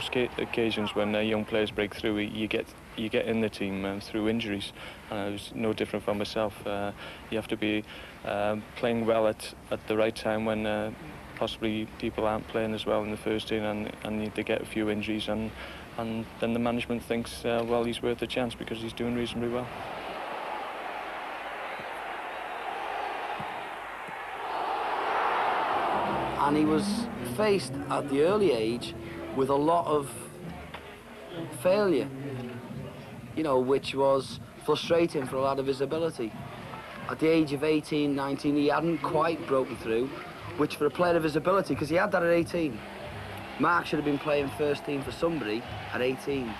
most occasions when young players break through, you get in the team through injuries. It was no different for myself. You have to be playing well at the right time when possibly people aren't playing as well in the first team, and they get a few injuries, and then the management thinks, well, he's worth a chance because he's doing reasonably well. And he was faced at the early age with a lot of failure, you know, which was frustrating for a lad of his ability. At the age of 18, 19, he hadn't quite broken through, which for a player of his ability, because he had that at 18. Mark should have been playing first team for somebody at 18,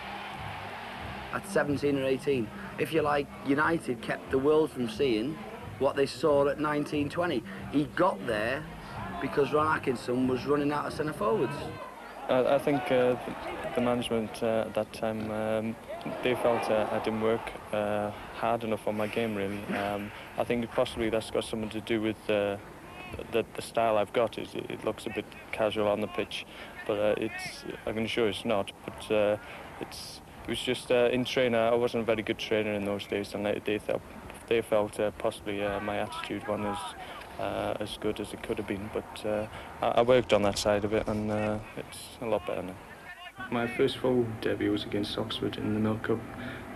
at 17 or 18. If you like, United kept the world from seeing what they saw at 19, 20. He got there because Ron Atkinson was running out of centre forwards. I think the management at that time, they felt I didn't work hard enough on my game, really. I think possibly that's got something to do with the style I've got. It looks a bit casual on the pitch, but I can assure it's not. But it was just in training. I wasn't a very good trainer in those days, and they felt possibly my attitude wasn't as good as it could have been. But I worked on that side of it, and it's a lot better now. My first full debut was against Oxford in the Milk Cup,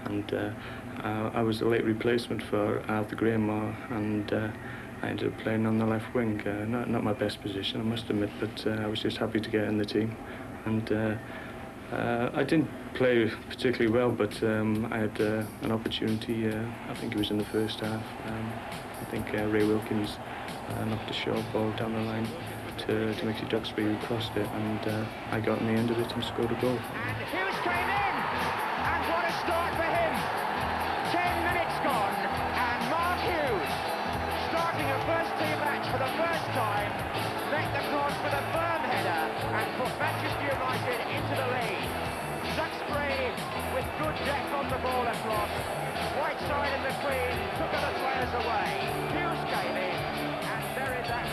and I was a late replacement for Arthur Graham, and I ended up playing on the left wing. Not my best position, I must admit, but I was just happy to get in the team. And I didn't play particularly well, but I had an opportunity. I think it was in the first half. I think Ray Wilkins knocked a short ball down the line to Mickey Duxbury, who crossed it, and I got in the end of it and scored a goal. And Hughes came in, and what a start for him. 10 minutes gone, and Mark Hughes, starting a first-team match for the first time, met the cross with a firm header and put Manchester United into the lead. Duxbury with good depth on the ball across. Whiteside and McQueen took the players away. Hughes came in.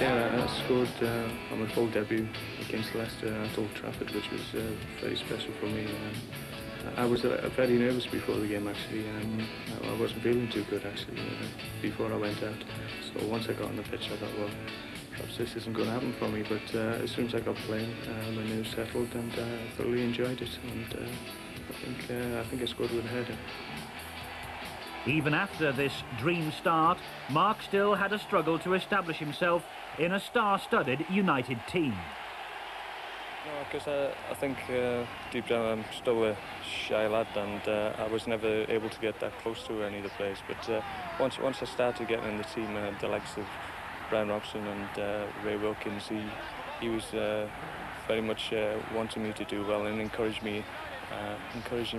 Yeah, I scored on my full debut against Leicester at Old Trafford, which was very special for me. I was very nervous before the game, actually. I wasn't feeling too good, actually, before I went out. So once I got on the pitch, I thought, well, perhaps this isn't going to happen for me. But as soon as I got playing, my nerves settled, and I thoroughly enjoyed it. And I think I scored with a header. Even after this dream start, Mark still had a struggle to establish himself in a star-studded United team. No, because I think deep down I'm still a shy lad, and I was never able to get that close to any of the players. But once I started getting in the team, the likes of Brian Robson and Ray Wilkins, he was very much wanting me to do well and encouraging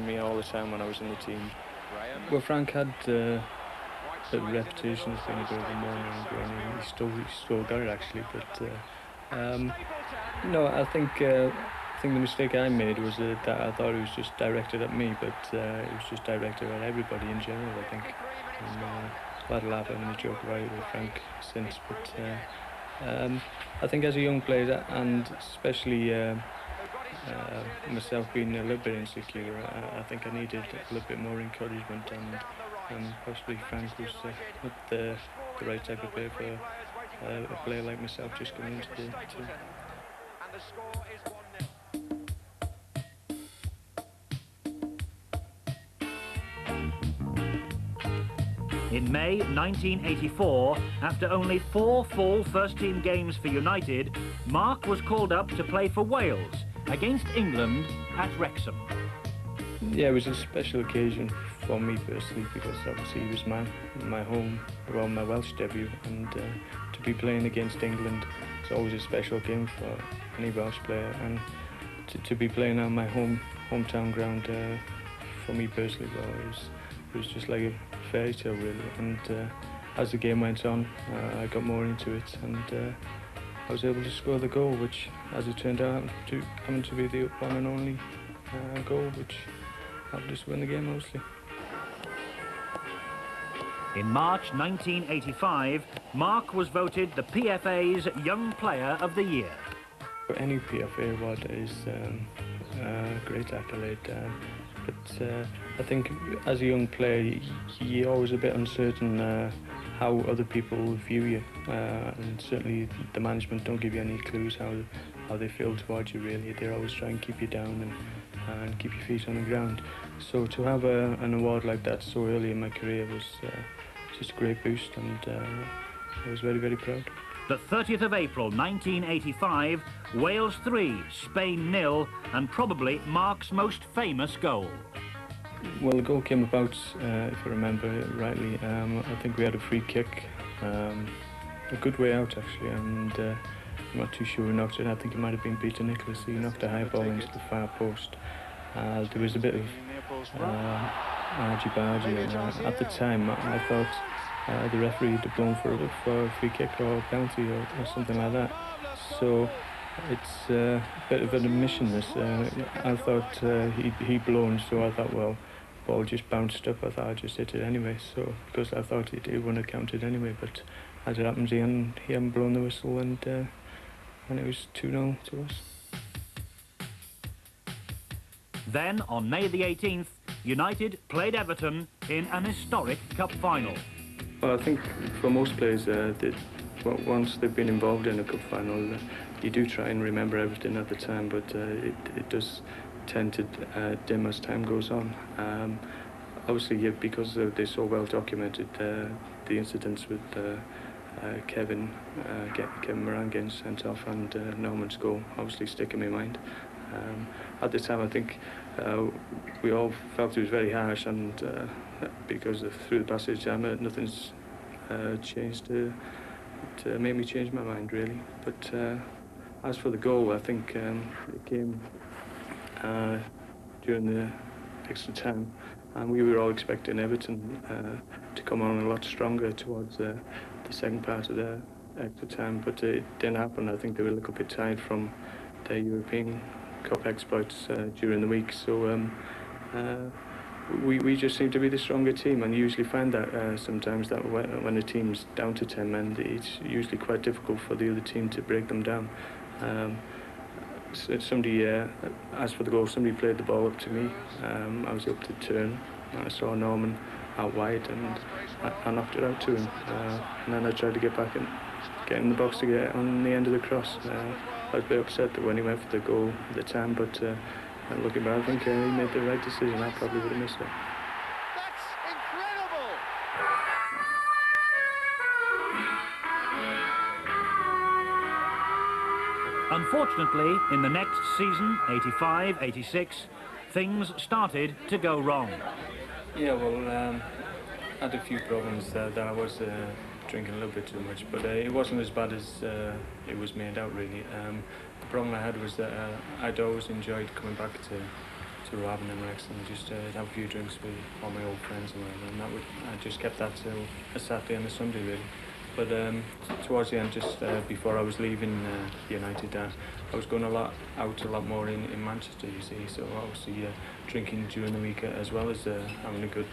me all the time when I was in the team. Well, Frank had a reputation of thing about the morning and he still got it, actually. But no, I think the mistake I made was that I thought it was just directed at me, but it was just directed at everybody in general, I think. And I've had a laugh and a joke about it with Frank since, but I think as a young player, and especially myself being a little bit insecure, I think I needed a little bit more encouragement, and possibly Frank was not the right type of player for a player like myself just coming into the team. And the score is 1-0. In May 1984, after only 4 full first-team games for United, Mark was called up to play for Wales against England at Wrexham. Yeah, it was a special occasion for me personally, because obviously it was my home, well, my Welsh debut, and to be playing against England, it's always a special game for any Welsh player, and to be playing on my hometown ground, for me personally, well, it was just like a fairy tale, really. And as the game went on, I got more into it, and I was able to score the goal, which, as it turned out, happened to be the one and only goal, which helped us win the game mostly. In March 1985, Mark was voted the PFA's Young Player of the Year. Any PFA award is great accolade. But I think as a young player, you're always a bit uncertain how other people view you, and certainly the management don't give you any clues how they feel towards you. Really, they always try and keep you down and keep your feet on the ground. So to have an award like that so early in my career was just a great boost, and I was very, very proud. The 30th of April 1985, Wales 3, Spain 0, and probably Mark's most famous goal. Well, the goal came about, if I remember rightly, I think we had a free kick, a good way out actually, and I'm not too sure who knocked it. I think it might have been Peter Nicholas. He knocked a high ball into the far post. There was a bit of argy-bargy, and at the time I thought the referee had blown for a free kick or a penalty or something like that. So it's a bit of an admission, this. I thought he'd blown, so I thought, well, ball just bounced up. I thought I'd just hit it anyway, so because I thought it wouldn't have counted anyway. But as it happens, he hadn't blown the whistle, and it was 2-0 to us. Then, on May the 18th, United played Everton in an historic cup final. Well, I think for most players, once they've been involved in a cup final, you do try and remember everything at the time, but it does tend to dim as time goes on. Obviously, yeah, because they're so well documented, the incidents with Kevin Moran getting sent off and Norman's goal obviously stick in my mind. At the time, I think we all felt it was very harsh, and because through the passage, nothing's changed to make me change my mind, really. But as for the goal, I think it came during the extra time, and we were all expecting Everton to come on a lot stronger towards the second part of the extra time, but it didn't happen. I think they were a little bit tired from their European Cup exploits during the week, so we just seem to be the stronger team, and you usually find that sometimes that when a team's down to 10 men, it's usually quite difficult for the other team to break them down. So somebody, as for the goal, somebody played the ball up to me. I was up to turn, and I saw Norman out wide, and I knocked it out to him. And then I tried to get back and get in the box to get on the end of the cross. I was a bit upset that when he went for the goal at the time, but looking back, I think he made the right decision. I probably would have missed it. That's incredible! Unfortunately, in the next season, 85-86, things started to go wrong. Yeah, well, I had a few problems that I was drinking a little bit too much, but it wasn't as bad as it was made out, really. The problem I had was that I'd always enjoyed coming back to Raven and Wrexham and just have a few drinks with all my old friends and whatever, and I just kept that till a Saturday and a Sunday, really. But towards the end, just before I was leaving United, I was going out a lot more in Manchester, you see, so obviously drinking during the week as well as having a good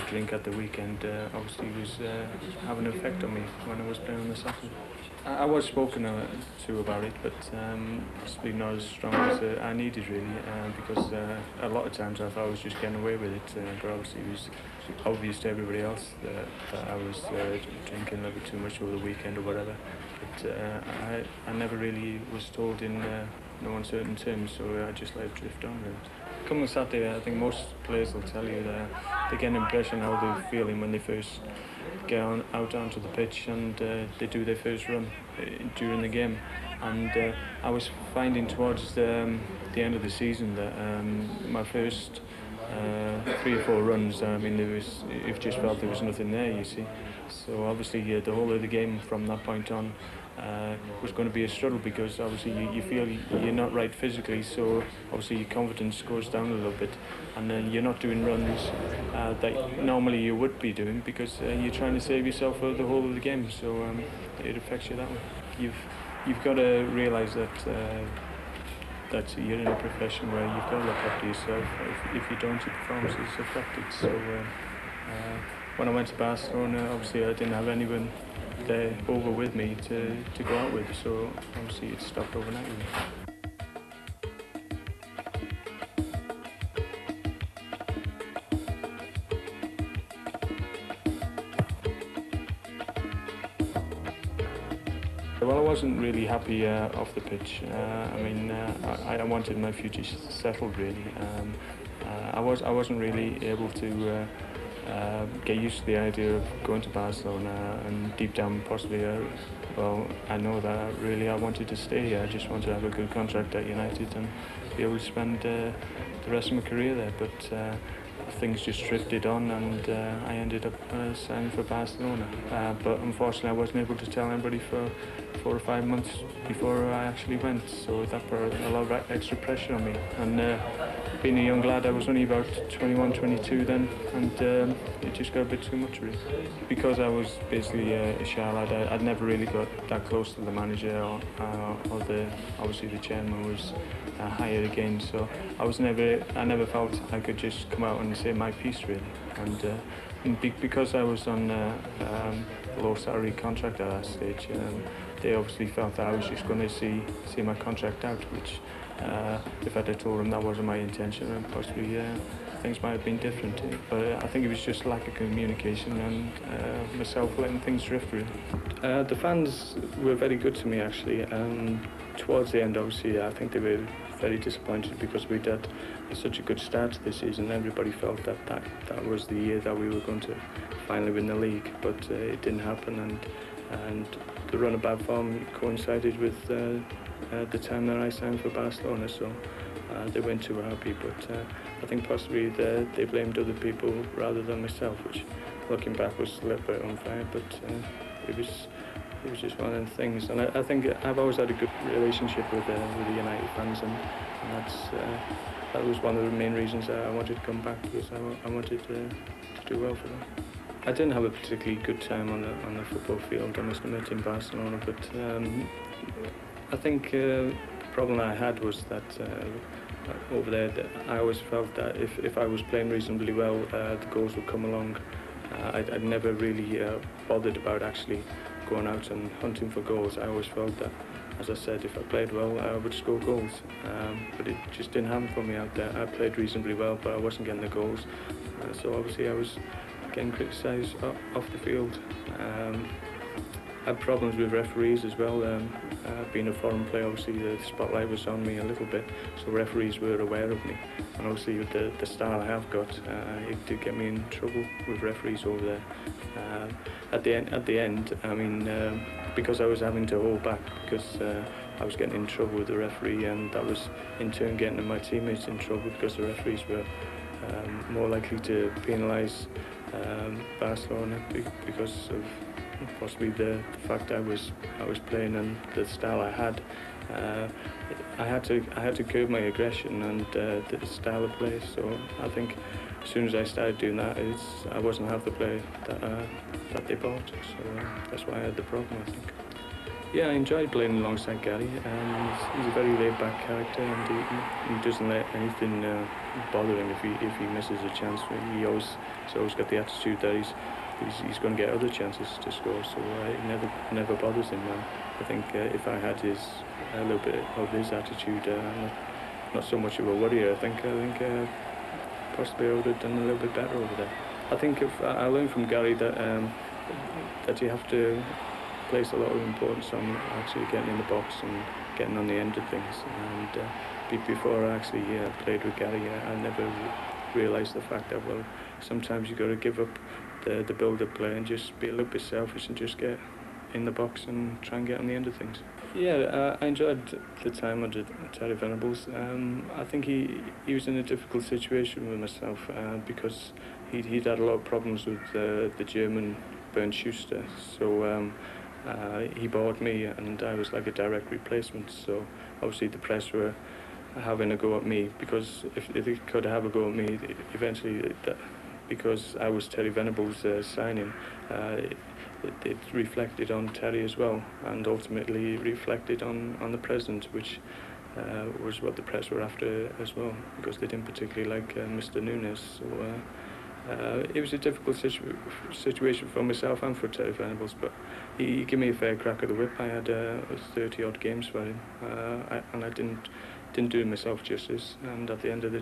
drink at the weekend obviously was having an effect on me when I was playing on the Saturday. I was spoken to about it, but possibly not as strong as I needed, really, because a lot of times I thought I was just getting away with it, but obviously it was obvious to everybody else that I was drinking a little bit too much over the weekend or whatever. But I never really was told in no uncertain terms, so I just let it drift on. Coming Saturday, I think most players will tell you that they get an impression how they're feeling when they first get out onto the pitch and they do their first run during the game. And I was finding towards the end of the season that my first 3 or 4 runs, I mean, it just felt there was nothing there, you see. So obviously the whole of the game from that point on was going to be a struggle, because obviously you feel you're not right physically, so obviously your confidence goes down a little bit, and then you're not doing runs that normally you would be doing, because you're trying to save yourself for the whole of the game, so it affects you that way. You've got to realise that you're in a profession where you've got to look after yourself. If you don't, your performance is affected. So when I went to Barcelona, obviously I didn't have anyone there over with me to go out with, so obviously it stopped overnight with me. Well, I wasn't really happy off the pitch. I wanted my future settled really. I wasn't really able to get used to the idea of going to Barcelona, and deep down possibly, well, I know that really I wanted to stay here. I just wanted to have a good contract at United and be able to spend the rest of my career there. But things just drifted on, and I ended up signing for Barcelona. But unfortunately, I wasn't able to tell anybody for 4 or 5 months before I actually went, so that put a lot of extra pressure on me. And being a young lad, I was only about 21, 22 then, and it just got a bit too much really. Because I was basically a shy lad, I'd never really got that close to the manager or obviously the chairman was hired again, so I never felt I could just come out and say my piece really. And because I was on a low salary contract at that stage, they obviously felt that I was just going to see my contract out, which if I'd have told them that wasn't my intention, then possibly things might have been different. But I think it was just lack of communication and myself letting things drift really. The fans were very good to me actually. Towards the end, obviously, I think they were very disappointed because we'd had such a good start to the season. Everybody felt that was the year that we were going to finally win the league, but it didn't happen, and the run of bad form coincided with the time that I signed for Barcelona, so they weren't too happy. But I think possibly they blamed other people rather than myself, which looking back was a little bit unfair, but it was just one of them things. And I think I've always had a good relationship with the United fans, and that was one of the main reasons I wanted to come back, because I wanted to do well for them. I didn't have a particularly good time on the football field, I must admit, in Barcelona, but I think the problem I had was that over there, I always felt that if I was playing reasonably well, the goals would come along. I'd never really bothered about actually going out and hunting for goals. I always felt that, as I said, if I played well, I would score goals. But it just didn't happen for me out there. I played reasonably well, but I wasn't getting the goals. So obviously I was getting criticised off the field. I had problems with referees as well. Being a foreign player, obviously the spotlight was on me a little bit, so referees were aware of me. And obviously with the style I have got, it did get me in trouble with referees over there. At the end, I mean, because I was having to hold back, because I was getting in trouble with the referee, and that was in turn getting my teammates in trouble because the referees were more likely to penalise Barcelona because of possibly the fact I was playing and the style I had. I had to curb my aggression and the style of play. So I think as soon as I started doing that, I wasn't half the player that they bought. So that's why I had the problem, I think. Yeah, I enjoyed playing alongside Gary. He's a very laid-back character, and he doesn't let anything bother him if he misses a chance. He's always got the attitude that he's going to get other chances to score, so it never bothers him. I think if I had a little bit of his attitude, not so much of a worrier, I think possibly I would have done a little bit better over there. I think if I learned from Gary that you have to place a lot of importance on actually getting in the box and getting on the end of things. And before I actually played with Gary, I never realised the fact that, well, sometimes you've got to give up the build-up play and just be a little bit selfish and just get in the box and try and get on the end of things. Yeah, I enjoyed the time under Terry Venables. I think he was in a difficult situation with myself because he'd had a lot of problems with the German Bernd Schuster. So he bought me, and I was like a direct replacement. So obviously the press were having a go at me, because if they could have a go at me, eventually, because I was Terry Venables' signing, it reflected on Terry as well, and ultimately reflected on the president, which was what the press were after as well, because they didn't particularly like Mr. Nunes. So it was a difficult situation for myself and for Terry Venables, but he gave me a fair crack at the whip. I had 30-odd games for him, and I didn't do myself justice, and at the end of the